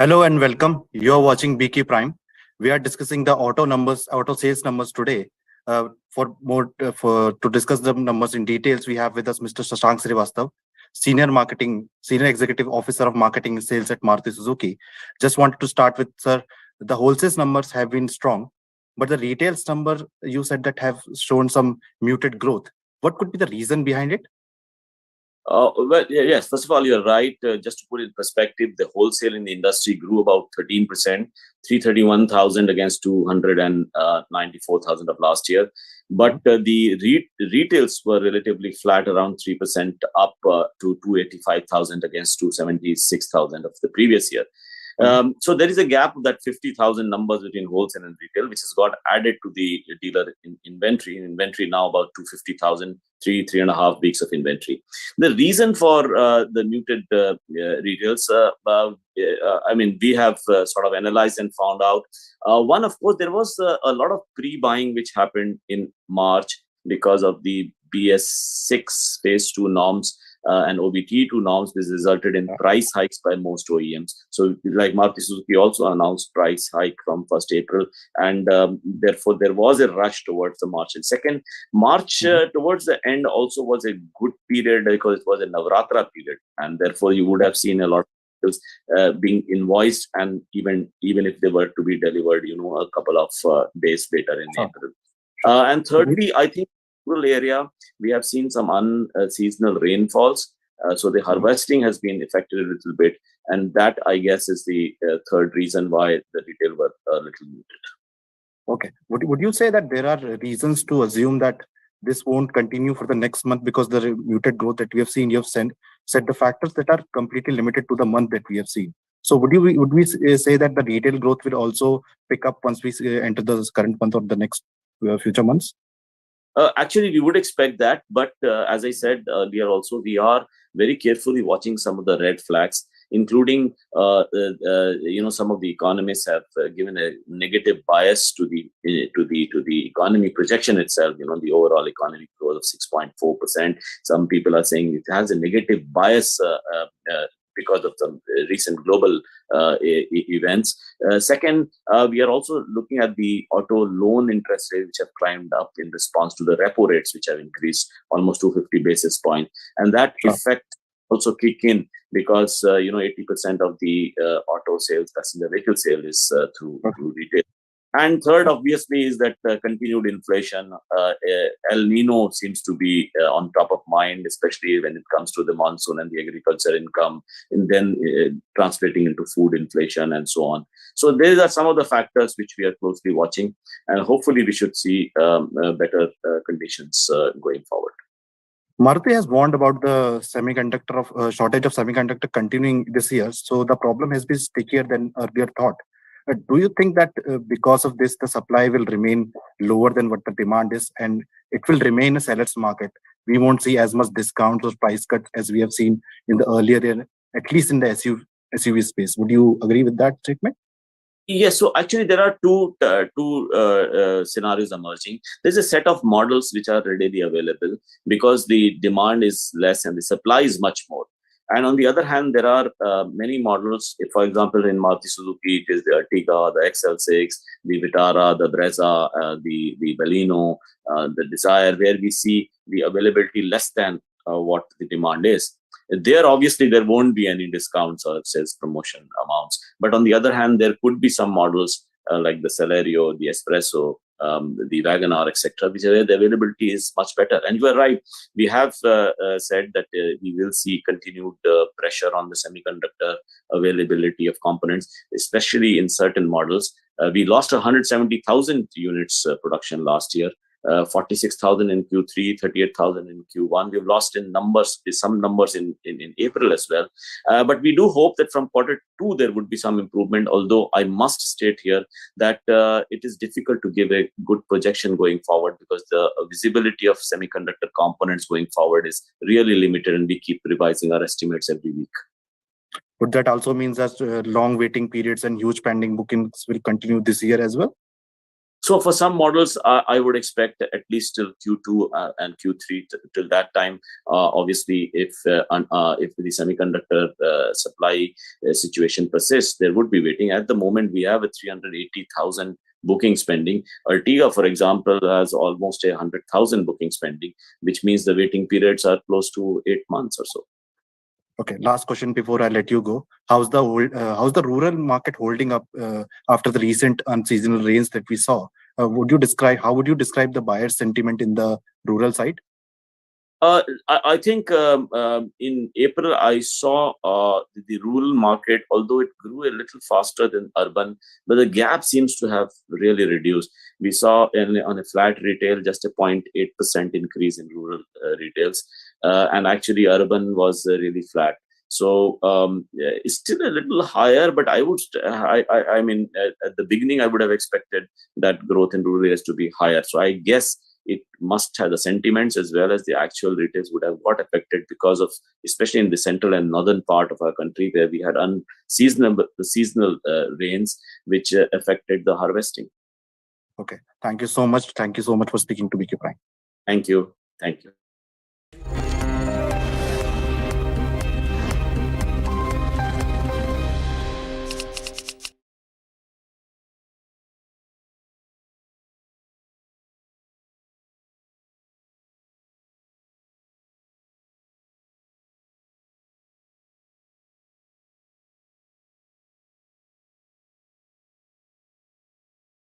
Hello and welcome. You're watching BK Prime. We are discussing the auto sales numbers today. To discuss the numbers in details, we have with us Mr. Shashank Srivastava, Senior Executive Officer of Marketing and Sales at Maruti Suzuki. Just wanted to start with, sir, the wholesale numbers have been strong, but the retails number you said that have shown some muted growth. What could be the reason behind it? Yes. First of all, you're right. Just to put it in perspective, the wholesale in the industry grew about 13%, 331,000 against 294,000 of last year. But the retails were relatively flat, around 3% up to 285,000 against 276,000 of the previous year. So there is a gap of that 50,000 numbers between wholesale and retail, which has got added to the dealer inventory. Inventory now about 250,000, 3.5 weeks of inventory. The reason for the muted retails, we have sort of analyzed and found out. One, of course, there was a lot of pre-buying which happened in March because of the BS6 phase 2 norms. And OBT2 norms. This resulted in price hikes by most OEMs. So like Maruti Suzuki also announced price hike from 1st April. And therefore, there was a rush towards the March. And second, March towards the end also was a good period because it was a Navratra period. And therefore, you would have seen a lot of being invoiced, and even if they were to be delivered, a couple of days later in April. And thirdly, I think rural area, we have seen some unseasonal rainfalls. So the harvesting has been affected a little bit. And that, I guess, is the third reason why the retail were a little muted. Okay. Would you say that there are reasons to assume that this won't continue for the next month because the muted growth that we have seen, you have said the factors that are completely limited to the month that we have seen. So would we say that the retail growth will also pick up once we enter the current month or the next future months? Actually, we would expect that, but as I said earlier, also we are very carefully watching some of the red flags, including some of the economists have given a negative bias to the economy projection itself. The overall economic growth of 6.4%. Some people are saying it has a negative bias because of some recent global events. Second, we are also looking at the auto loan interest rates, which have climbed up in response to the repo rates, which have increased almost 250 basis points. And that effect also kick in because, 80% of the auto sales, passenger vehicle sale is through retail. And third, obviously, is that continued inflation. El Nino seems to be on top of mind, especially when it comes to the monsoon and the agriculture income, and then translating into food inflation and so on. So these are some of the factors which we are closely watching, and hopefully we should see better conditions going forward. Maruti has warned about the shortage of semiconductor continuing this year. So the problem has been stickier than earlier thought. Do you think that because of this, the supply will remain lower than what the demand is, and it will remain a seller's market? We won't see as much discounts or price cuts as we have seen in the earlier year, at least in the SUV space. Would you agree with that statement? Yes, so actually there are two scenarios emerging. There's a set of models which are readily available because the demand is less and the supply is much more. And on the other hand, there are many models. If, for example, in Maruti Suzuki, it is the Ertiga, the XL6, the Vitara, the Brezza, the Baleno, the Desire, where we see the availability less than what the demand is. There, obviously, there won't be any discounts or sales promotion amounts. But on the other hand, there could be some models like the Celerio, the Espresso, the Wagoner, etc., which where the availability is much better. And you are right. We have said that we will see continued pressure on the semiconductor availability of components, especially in certain models. We lost 170,000 units production last year. 46,000 in Q3, 38,000 in Q1. We've lost some numbers in April as well. But we do hope that from Q2 there would be some improvement, although I must state here that it is difficult to give a good projection going forward because the visibility of semiconductor components going forward is really limited, and we keep revising our estimates every week. Would that also mean that long waiting periods and huge pending bookings will continue this year as well? So for some models, I would expect at least till Q2 and Q3 till that time. Obviously, if the semiconductor supply situation persists, there would be waiting. At the moment, we have a 380,000 booking spending. Ertiga, for example, has almost 100,000 booking spending, which means the waiting periods are close to 8 months or so. Okay, last question before I let you go. How's the rural market holding up after the recent unseasonal rains that we saw? How would you describe the buyer sentiment in the rural side? I think in April I saw the rural market, although it grew a little faster than urban, but the gap seems to have really reduced. We saw on a flat retail just a 0.8% increase in rural retails, and actually urban was really flat. So it's still a little higher, but I would, I mean, at the beginning I would have expected that growth in rural areas to be higher. So I guess it must have the sentiments as well as the actual retails would have got affected because of, especially in the central and northern part of our country, where we had seasonal rains, which affected the harvesting. Okay, thank you so much. Thank you so much for speaking to BQ Prime. Thank you. Thank you.